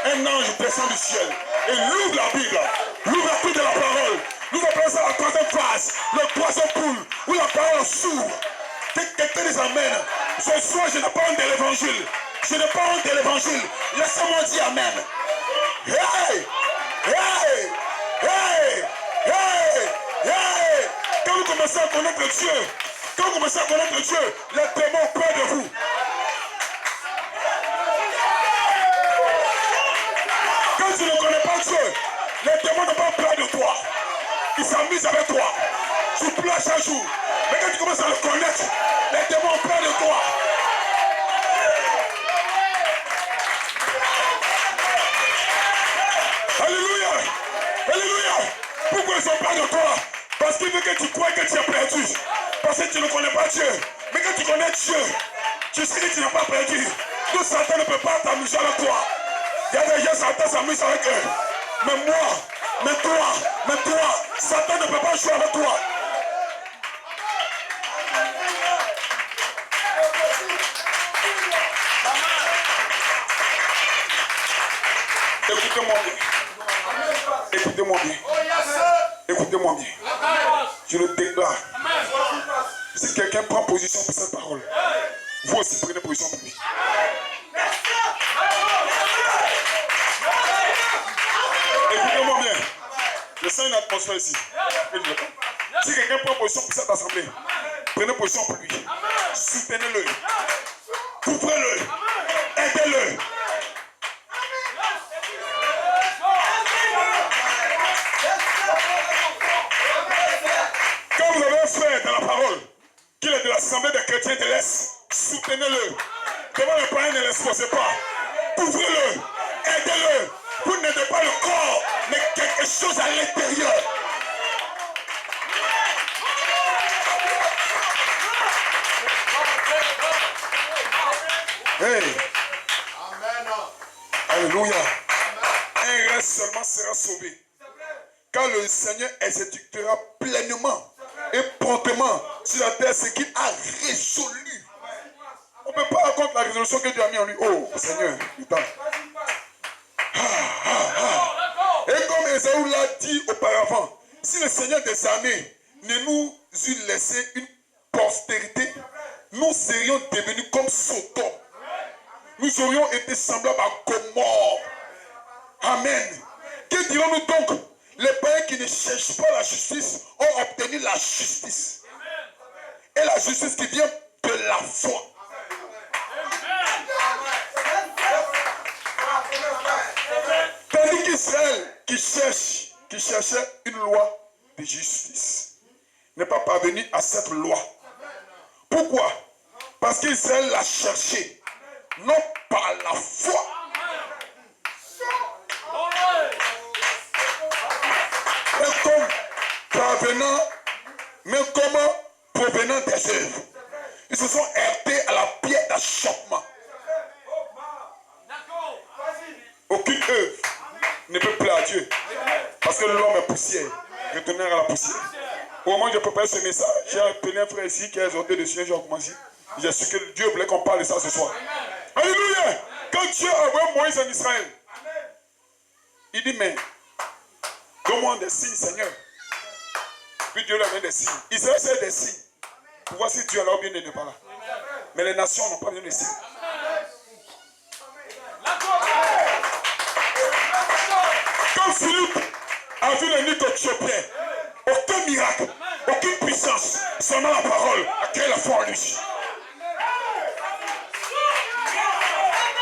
Un ange descend du ciel et l'ouvre la Bible, l'ouverture de la parole. Nous appelons ça la troisième phase, le troisième poule, où la parole s'ouvre. Quelqu'un dit amen. Ce soir, je n'ai pas honte de l'évangile. Je n'ai pas honte de l'évangile. Laissez-moi dire amen. Hey! Hey! Hey! Hey! Hey! Quand vous commencez à connaître Dieu, les démons ont peur de vous. Quand tu ne connais pas Dieu, les démons n'ont pas peur de toi. Ils s'amusent avec toi. tu pleures chaque jour. Mais quand tu commences à le connaître, les démons ont peur de toi. Alléluia. Alléluia. Pourquoi ils ont peur de toi? Parce qu'il veut que tu crois que tu es perdu. Parce que tu ne connais pas Dieu. Mais quand tu connais Dieu, tu sais que tu n'es pas perdu. Tout Satan ne peut pas t'amuser avec toi. Il y a des gens, Satan s'amuse avec eux. Mais moi, mais toi, Satan ne peut pas jouer avec toi. Écoutez-moi bien. Écoutez-moi bien. Écoutez-moi bien. Je le déclare. Si quelqu'un prend position pour cette parole, vous aussi prenez position pour lui. Écoutez-moi bien. Je sens une atmosphère ici. Si quelqu'un prend position pour cette assemblée, prenez position pour lui. Soutenez-le. Couvrez-le. Aidez-le. Quand vous avez un frère dans la parole, qu'il est de l'assemblée des chrétiens de l'Est, soutenez-le. Devant le païen, ne l'exposez pas. Couvrez-le. Aidez-le. Vous n'aidez pas le corps, mais quelque chose à l'intérieur. Hey. Amen. Alléluia. Un reste seulement sera sauvé. Car le Seigneur exécutera pleinement et promptement sur la terre ce qu'il a résolu. On ne peut pas raconter la résolution que Dieu a mis en lui. Oh, Seigneur, putain. Et comme Ésaü l'a dit auparavant, si le Seigneur des armées ne nous eût laissé une postérité, nous serions devenus comme Sodome. Nous aurions été semblables à Gomorrhe. Amen. Que dirons-nous donc? Les païens qui ne cherchent pas la justice ont obtenu la justice. Et la justice qui vient de la foi. Tandis qu'Israël qui cherchait une loi de justice n'est pas parvenu à cette loi. Pourquoi? Parce qu'Israël l'a cherché, non par la foi. Mais comme provenant des œuvres. Ils se sont heurtés à la pierre d'achoppement. Aucune œuvre ne peut plaire à Dieu. Parce que l'homme est poussière. Retourner à la poussière. Au moment où je préparais ce message, j'ai appelé un frère ici qui a exhorté le Seigneur, j'ai commencé. J'ai su que Dieu voulait qu'on parle de ça ce soir. Alléluia! Quand Dieu a envoyé Moïse en Israël, il dit, mais donne-moi des signes, Seigneur. Puis Dieu lui a donné des signes. Israël c'est des signes. Pour voir si Dieu alors bien n'est pas là. Mais les nations n'ont pas besoin de signes. Quand Philippe a vu le Nuque éthiopien, aucun miracle, aucune puissance, seulement la parole a créé la foi en lui.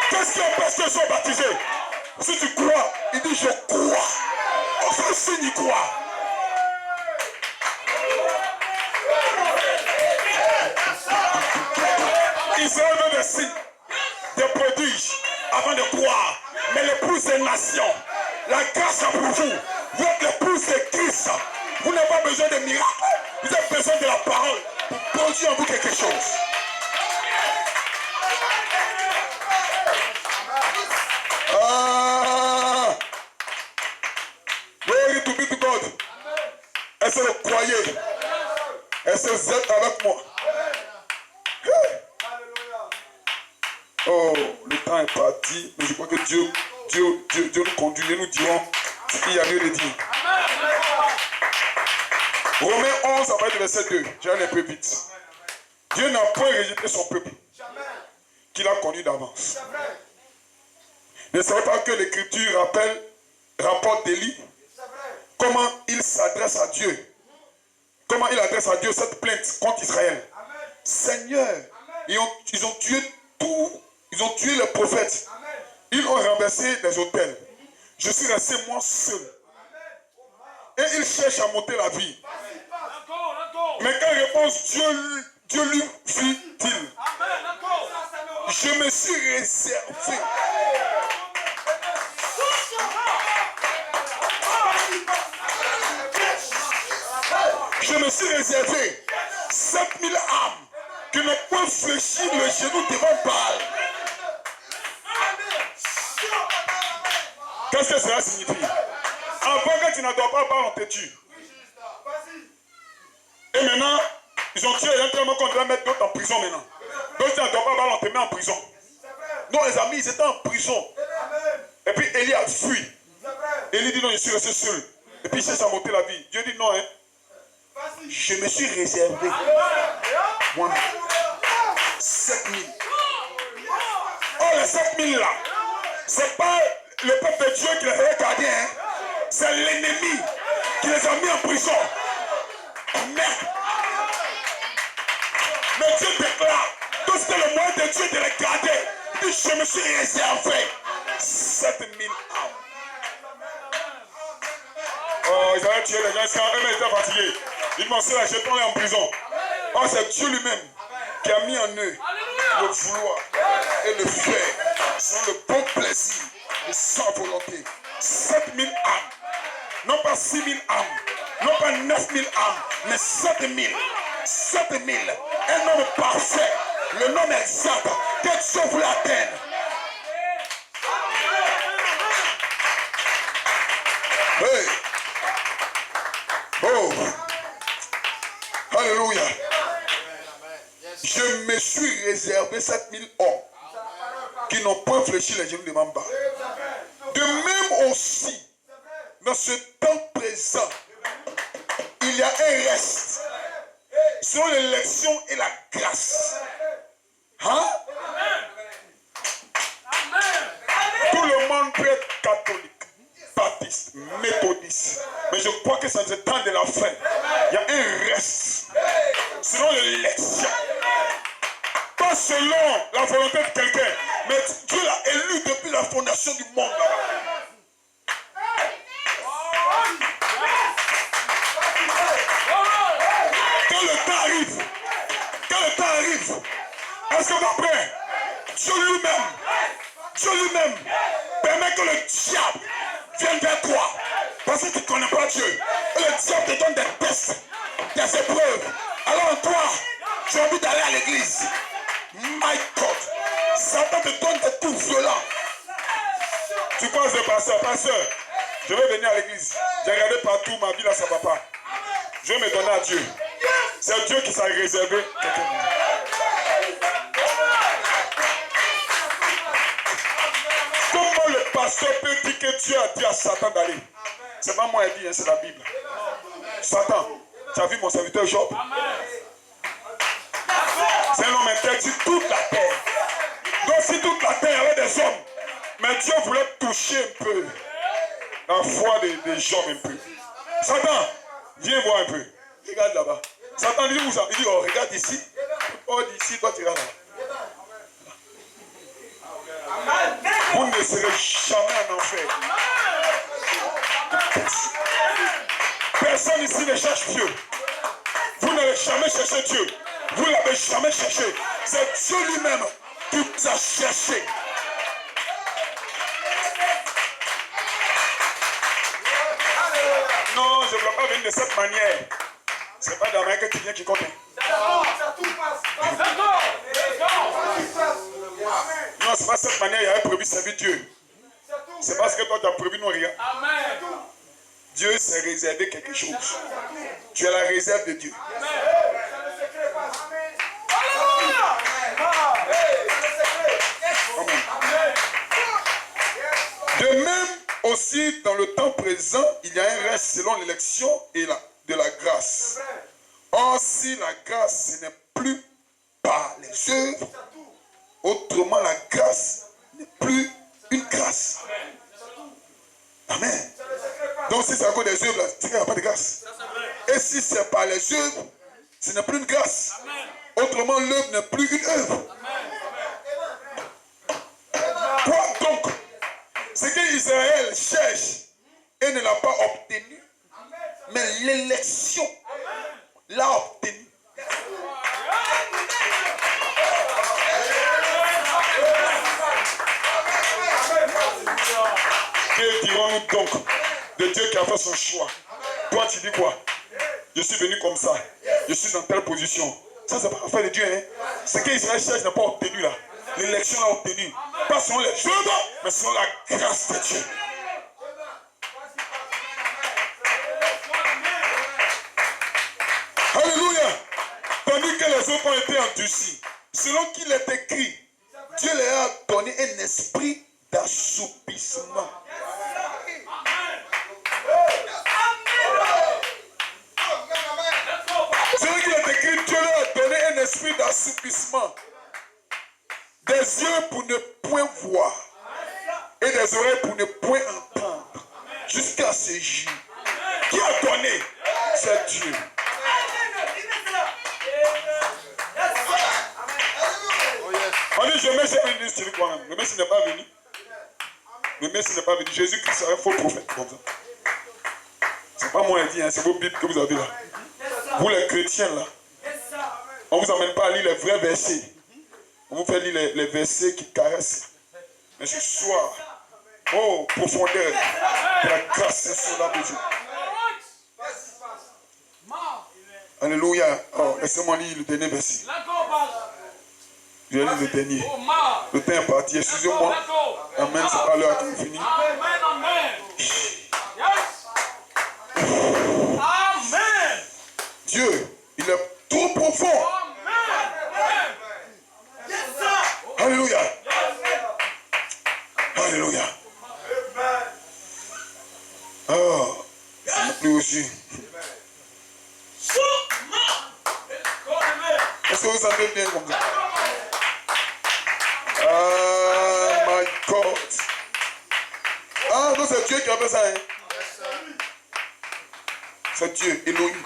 Qu'est-ce qui empêche que je sois baptisé? Si tu crois, il dit je crois. Aucun signe y croit. Israël veut des signes, des prodiges, avant de croire. Mais l'épouse des nations, la grâce a pour vous. Votre épouse est Christ. Vous n'avez pas besoin de miracles. Vous avez besoin de la parole pour produire en vous quelque chose. Glory to be to God. Est-ce que vous croyez? Est-ce que vous êtes avec moi? Oh, le temps est parti, mais je crois que Dieu nous conduit et nous dirons ce qu'il y a lieu de dire. Romains 11, après le verset 2, je vais un peu vite. Dieu n'a point rejeté son peuple, qu'il a conduit d'avance. Ne savez pas que l'Écriture rapporte d'Élie comment il s'adresse à Dieu, comment il adresse à Dieu cette plainte contre Israël. Seigneur, ils ont tué les prophètes. Ils ont renversé des autels. Je suis resté moi seul. Et ils cherchent à monter la vie. Mais quelle réponse Dieu lui fit-il? Je me suis réservé. Je me suis réservé 7000 âmes qui ne peuvent fléchir le genou devant Baal. Qu'est-ce que cela signifie? Avant que tu n'adores pas Baal, on te tue. Et maintenant, ils ont tué les gens tellement qu'on doit mettre d'autres en prison maintenant. Donc tu n'adores pas Baal, on te met en prison. Non, les amis, ils étaient en prison. Et puis Élie a fui. Élie dit non, je suis resté seul. Et puis il cherche à monter la vie. Dieu dit non, hein. Je me suis réservé. Moi, 7000. Oh, les 7000 là, c'est pas le peuple de Dieu qui les avait gardés, hein. C'est l'ennemi qui les a mis en prison. Merde. Mais Dieu déclare que c'était le moyen de Dieu de les garder. Il dit, je me suis réservé 7000 âmes. Oh, ils avaient tué les gens, eux-mêmes étaient fatigués. Ils m'ont dit, jetons-les en prison. Oh, c'est Dieu lui-même qui a mis en eux le vouloir et le faire selon le bon plaisir et sans volonté. 7000 âmes. Non pas 6000 âmes. Non pas 9000 âmes. Mais 7000. 7000. Un homme parfait. Le nom exact que Dieu voulait atteindre. Hey. Oh. Alléluia. Je me suis réservé 7000 hommes qui n'ont pas fléchi les genoux de Mamba. De même aussi, dans ce temps présent, il y a un reste selon l'élection et la grâce. Hein? Tout le monde peut être catholique, baptiste, méthodiste. Mais je crois que c'est le temps de la fin. Il y a un reste selon l'élection. Pas selon la volonté de quelqu'un, mais Dieu l'a élu depuis la fondation du monde. Quand le temps arrive, est-ce que vous comprenez? Dieu lui-même permet que le diable vienne vers toi. Parce que tu ne connais pas Dieu. Et le diable te donne des tests, des épreuves. Alors toi, tu as envie d'aller à l'église. My God, Satan te donne des coups violents. Tu crois que pasteur, je vais venir à l'église. J'ai regardé partout, ma vie là, ça ne va pas. Je vais me donner à Dieu. C'est Dieu qui s'est réservé. Comment le pasteur peut dire que Dieu a dit à Satan d'aller? C'est pas moi qui dis, hein, c'est la Bible. Satan, tu as vu mon serviteur Job? C'est un homme interdit toute la terre. Donc si toute la terre avait des hommes, mais Dieu voulait toucher un peu la foi des Job un peu. Satan, viens voir un peu. Regarde là-bas. Satan dit où ça? Il dit, oh, regarde ici. Oh, d'ici, toi tu iras là. Vous ne serez jamais en enfer. Personne ici ne cherche Dieu. Vous n'allez jamais chercher Dieu. Vous ne l'avez jamais cherché. C'est Dieu lui-même qui vous a cherché. Non, je ne veux pas venir de cette manière. Ce n'est pas dans la manière que tu viens qui compte. Non, ce n'est pas cette manière, il y avait prévu servir Dieu. C'est parce que toi tu as prévu non rien. Dieu s'est réservé quelque chose. Tu es la réserve de Dieu. De même aussi dans le temps présent, il y a un reste selon l'élection et de la grâce. Or si la grâce ce n'est plus par les œuvres, autrement la grâce n'est plus une grâce. Amen. Donc si c'est à cause des œuvres, c'est qu'il n'y a pas de grâce. Et si c'est par les œuvres, ce n'est plus une grâce. Autrement l'œuvre n'est plus une œuvre. Quoi donc? Ce qu'Israël cherche et ne l'a pas obtenu, mais l'élection l'a obtenu. Que dirons-nous donc de Dieu qui a fait son choix? Toi, tu dis quoi? Je suis venu comme ça. Je suis dans telle position. Ça, c'est pas l'affaire de Dieu. Hein? Ce qu'Israël cherche n'a pas obtenu là. L'élection l'a obtenu. Pas selon les œuvres, mais selon la grâce de Dieu. Alléluia. Tandis que les autres ont été endurcis. Selon qu'il est écrit, Dieu leur a donné un esprit d'assoupissement. Selon qu'il est écrit, Dieu leur a donné un esprit d'assoupissement. Des yeux pour ne point voir. Et des oreilles pour ne point entendre. Jusqu'à ce jour. Qui a donné? C'est Dieu. On dit, je mets ce ministre sur toi-même. Le Messie n'est pas venu. Le Messie n'est pas venu. Jésus-Christ est un faux prophète comme ça. C'est pas moi qui dis, hein, c'est vos Bibles que vous avez là. Vous les chrétiens là. On ne vous amène pas à lire les vrais versets. On vous fait lire les versets qui caressent. Mais ce soir, oh, profondeur de la grâce sur l'âme de Dieu. Alléluia. Oh, laissez-moi lire le dernier verset. Je vais lire le dernier. Le temps est parti. Excusez-moi. Amen. C'est pas l'heure qu'on finit. Amen. Dieu, il est trop profond. Alléluia. Alléluia. Oh, lui aussi. Est-ce que vous sentez bien comme ça? Oh my God. Ah, non, c'est Dieu qui a fait ça. Hein? C'est Dieu, Elohim.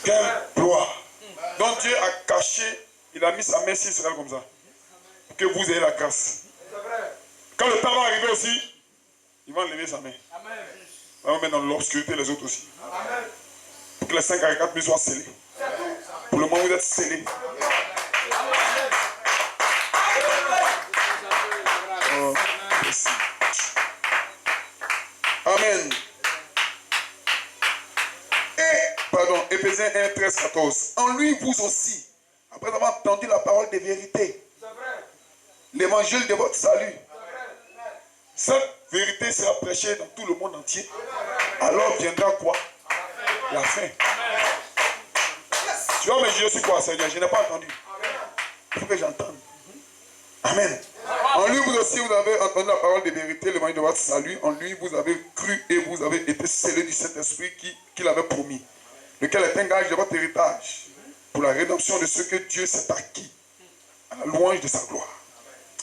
Quelle gloire. Donc Dieu a caché, il a mis sa main sur Israël comme ça. Pour que vous ayez la grâce. Quand le temps va arriver aussi, il va enlever sa main. Il va mettre dans l'obscurité les autres aussi. Pour que les 5 à 4 000 soient scellés. Pour le moment, vous êtes scellés. Oh, merci. Amen. Pardon, Éphésiens 1, 13, 14. En lui, vous aussi, après avoir entendu la parole de vérité, l'évangile de votre salut, cette vérité sera prêchée dans tout le monde entier. Alors viendra quoi? La fin. Tu vois, mais je suis quoi, Seigneur? Je n'ai pas entendu. Il faut que j'entende. Amen. En lui, vous aussi, vous avez entendu la parole de vérité, l'évangile de votre salut. En lui, vous avez cru et vous avez été scellés du Saint-Esprit qu'il avait promis, lequel est un gage de votre héritage pour la rédemption de ce que Dieu s'est acquis à la louange de sa gloire.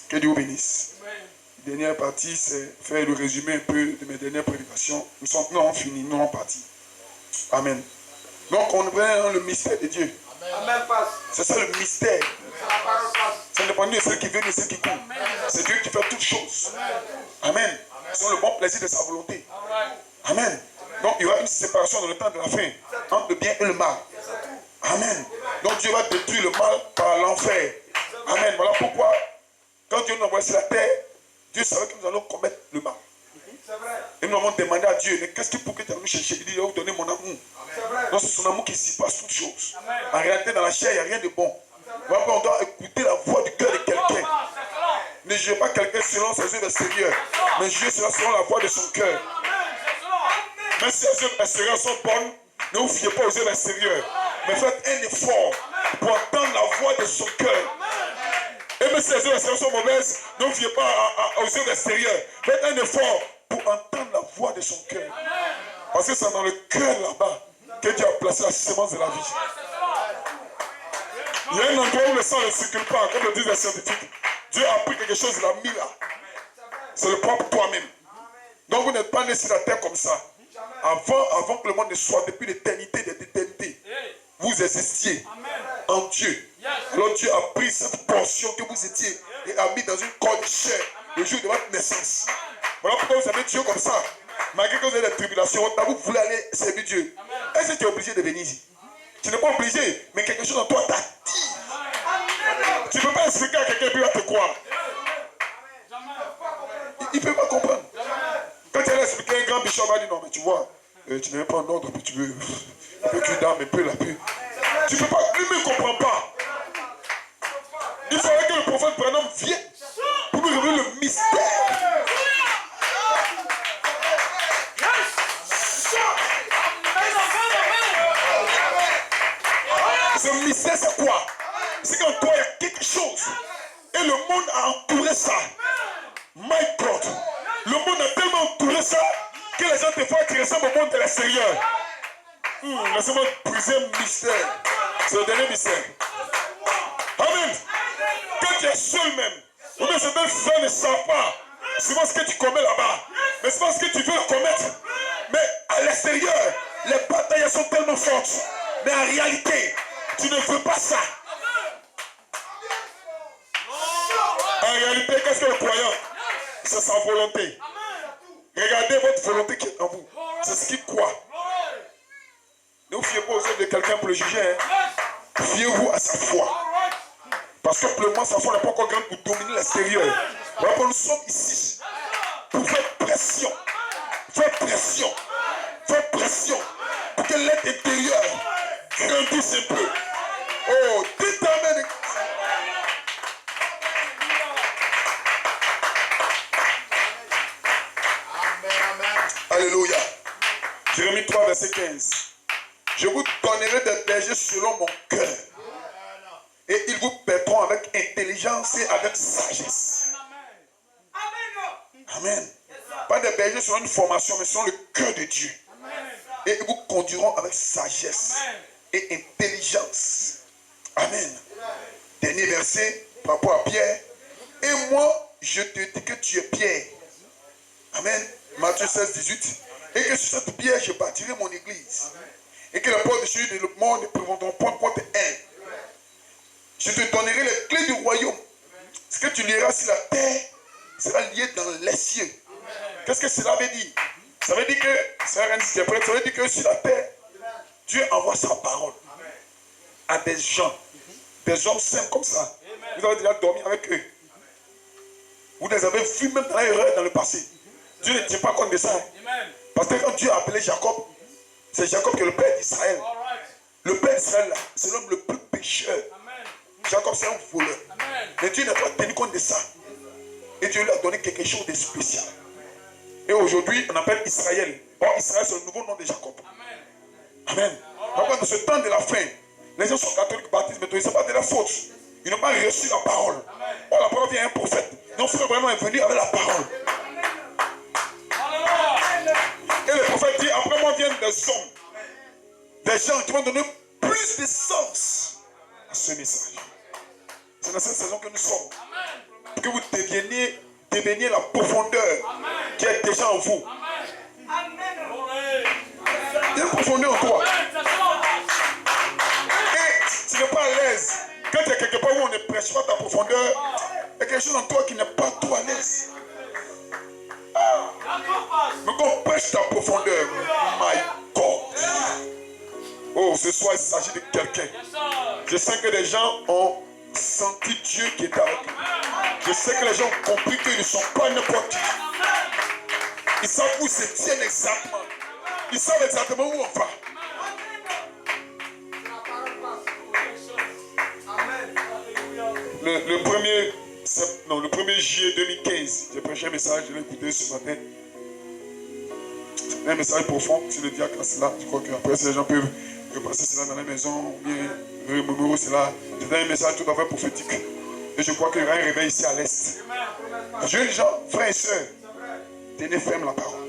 Que Dieu vous bénisse. La dernière partie, c'est faire le résumé un peu de mes dernières prédications. Nous avons fini, nous avons parti. Amen. Donc on voit le mystère de Dieu. Amen. C'est ça le mystère. Ça ne dépend ni de ceux qui viennent ni de ceux qui courent. C'est Dieu qui fait toutes choses. Amen. C'est le bon plaisir de sa volonté. Amen. Donc il y aura une séparation dans le temps de la fin entre le bien et le mal. Amen. Donc Dieu va détruire le mal par l'enfer. Amen. Voilà pourquoi quand Dieu nous a envoyé sur la terre, Dieu savait que nous allons commettre le mal. Et nous avons demandé à Dieu, mais qu'est-ce que pour que tu allons chercher? Il dit, il va vous donner mon amour. Donc c'est son amour qui s'y passe toutes choses. En réalité, dans la chair, il n'y a rien de bon. Voilà pourquoi on doit écouter la voix du cœur de quelqu'un. Ne jugez pas quelqu'un selon ses œuvres extérieures, mais jugez cela selon la voix de son cœur. Même si les œuvres extérieures sont bonnes, ne vous fiez pas aux œuvres extérieures, mais faites un effort pour entendre la voix de son cœur. Et même si les œuvres extérieures sont mauvaises, ne vous fiez pas aux œuvres extérieures. Faites un effort pour entendre la voix de son cœur. Parce que c'est dans le cœur là-bas que Dieu a placé la semence de la vie. Il y a un endroit où le sang ne circule pas, comme le disent les scientifiques. Dieu a pris quelque chose, il l'a mis là. C'est le propre toi-même. Donc vous n'êtes pas né sur la terre comme ça. Avant que le monde ne soit, depuis l'éternité des éternités, vous existiez en Dieu. Alors Dieu a pris cette portion que vous étiez et a mis dans une corps de chair le jour de votre naissance. Voilà pourquoi vous avez Dieu comme ça. Malgré que vous avez des tribulations, vous voulez aller servir Dieu. Est-ce que tu es obligé de venir ici? Tu n'es pas obligé, mais quelque chose en toi t'attire. Tu ne peux pas expliquer à quelqu'un qui va te croire. Il ne peut pas comprendre. Quand tu allais expliquer, un grand bishop va dire non, mais tu vois, tu n'es pas en ordre, puis tu veux un peu qu'une dame, un peu la paix. Tu ne peux pas, lui ne comprend pas. Il fallait que le prophète Branham vienne pour nous révéler le mystère. Ce mystère, c'est quoi? C'est qu'en toi, il y a quelque chose. Et le monde a entouré ça. My God. Le monde a tellement entouré ça que les gens te voient qui ressemblent au monde de l'extérieur. Laissez-moi briser un mystère. C'est le dernier mystère. Amen. Quand tu es seul même, ou bien certains frères ne savent pas souvent ce que tu commets là-bas. Mais c'est parce que tu veux le commettre. Mais à l'extérieur, les batailles sont tellement fortes. Mais en réalité, tu ne veux pas ça. En réalité, qu'est-ce que le croyant? C'est sa volonté. Regardez votre volonté qui est en vous. C'est ce qui croit. Ne vous fiez pas aux œuvres de quelqu'un pour le juger. Hein. Fiez-vous à sa foi. Parce que pour le moment, sa foi n'est pas encore grande pour dominer l'extérieur. Voilà pourquoi nous sommes ici. Pour faire pression. Faire pression. Faire pression. Pour que l'être intérieur grandisse un peu. Oh, dites amen. Alléluia. Jérémie 3, verset 15. Je vous donnerai des bergers selon mon cœur. Et ils vous paieront avec intelligence et avec sagesse. Amen. Pas des bergers selon une formation, mais selon le cœur de Dieu. Et ils vous conduiront avec sagesse et intelligence. Amen. Dernier verset par rapport à Pierre. Et moi, je te dis que tu es Pierre. Amen. Matthieu 16, 18. Et que sur cette pierre, je bâtirai mon église. Et que les portes de celui de mort ne prévaudront point contre elle. Je te donnerai les clés du royaume. Ce que tu liras sur la terre sera lié dans les cieux. Qu'est-ce que cela veut dire? Ça veut dire que, ça veut dire que sur la terre, Dieu envoie sa parole à des gens, des hommes simples comme ça. Vous avez déjà dormi avec eux. Vous les avez vus même dans l'erreur dans le passé. Dieu ne tient pas compte de ça. Parce que quand Dieu a appelé Jacob, c'est Jacob qui est le père d'Israël. Le père d'Israël, c'est l'homme le plus pécheur. Jacob, c'est un voleur. Mais Dieu n'a pas tenu compte de ça. Et Dieu lui a donné quelque chose de spécial. Et aujourd'hui, on appelle Israël. Or, Israël, c'est le nouveau nom de Jacob. Amen. Pourquoi dans ce temps de la fin, les gens sont catholiques, baptistes, mais ce n'est pas de la faute. Ils n'ont pas reçu la parole. Or, la parole vient un prophète. Donc, frère vraiment est venu avec la parole. Et le prophète dit, après moi viennent des hommes. Des gens qui vont donner plus de sens à ce message. C'est dans cette saison que nous sommes. Pour que vous deveniez la profondeur qui est déjà en vous. Il y a une profondeur en toi. Et tu n'es pas à l'aise. Quand tu es quelque part où on ne prêche pas ta profondeur, il y a quelque chose en toi qui n'est pas trop à l'aise. Mais quand on prêche ta profondeur, my God. Oh, ce soir il s'agit de quelqu'un. Je sais que les gens ont senti Dieu qui est avec eux. Je sais que les gens ont compris qu'ils ne sont pas n'importe qui. Ils savent où se tiennent exactement. Ils savent exactement où on va. Le 1er juillet 2015, j'ai prêché un message, je l'ai écouté ce matin. Un message profond sur le diacre là. Je crois qu'après, les gens peuvent repasser cela dans la maison ou bien remémorer cela. C'était un message tout à fait prophétique. Et je crois qu'il y aura un réveil ici à l'Est. Jeunes gens, frères et sœurs, tenez ferme la parole.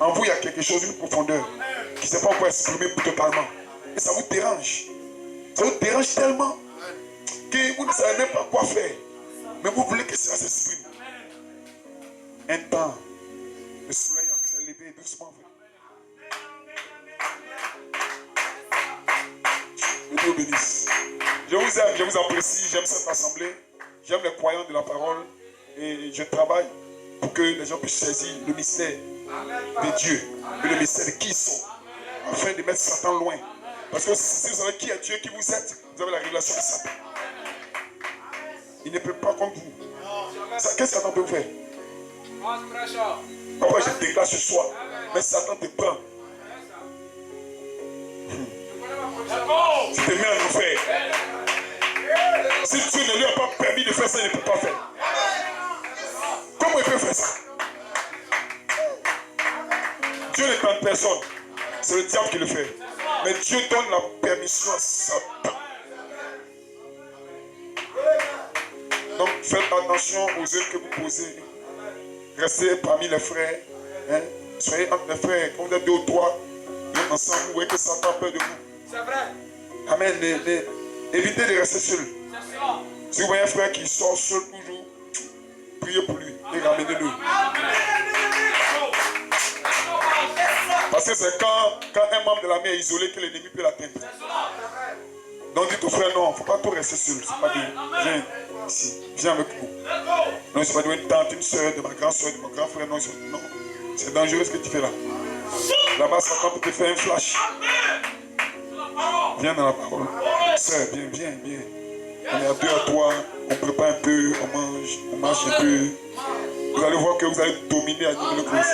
En vous, il y a quelque chose, une profondeur qui ne s'est pas encore exprimée totalement. Et ça vous dérange. Ça vous dérange tellement que vous ne savez même pas quoi faire. Mais vous voulez que ça s'exprime. Un temps, le soleil s'est levé doucement. Que Dieu bénisse. Je vous aime, je vous apprécie, j'aime cette assemblée. J'aime les croyants de la parole. Et je travaille pour que les gens puissent saisir le mystère de Dieu et le mystère de qui ils sont, afin de mettre Satan loin. Parce que si vous savez qui est Dieu, qui vous êtes, vous avez la révélation de Satan. Il ne peut pas contre vous. Qu'est-ce que Satan peut vous faire? Pourquoi je déclare ce soir? Mais Satan te prend. Tu te mets en enfer. Si Dieu ne lui a pas permis de faire ça, il ne peut pas faire. Comment il peut faire ça? Dieu ne tente personne. C'est le diable qui le fait. Mais Dieu donne la permission à Satan. Donc faites attention aux œuvres que vous posez. Restez parmi les frères. Hein? Soyez entre les frères. Quand vous êtes 2 ou 3, vous êtes ensemble, vous voyez que Satan a peur de vous. C'est vrai. Amen. Évitez de rester seul. Si vous voyez un frère qui sort seul toujours, priez pour lui et ramenez-le. Parce que c'est quand un membre de la main est isolé que l'ennemi peut l'atteindre. Donc dites au frère, non, il ne faut pas tout rester seul. C'est pas bien. Viens ici, viens avec nous. Non, c'est pas de une tante, une soeur, de ma grande soeur, de mon grand frère. Non, c'est dangereux ce que tu fais là. Là-bas, Satan peut te faire un flash. Viens dans la parole. Sœur, viens. On est à 2 à 3, on prépare un peu, on marche un peu. Vous allez voir que vous allez dominer à niveau de cause.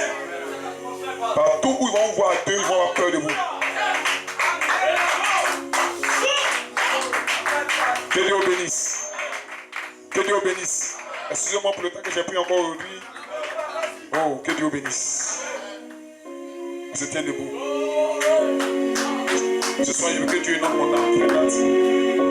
Partout où ils vont vous voir à 2, ils vont avoir peur de vous. Que Dieu bénisse. Que Dieu bénisse. Excusez-moi pour le temps que j'ai pris encore aujourd'hui. Oh, que Dieu bénisse. On se tient debout. Ce soir, je veux que Dieu inonde mon âme.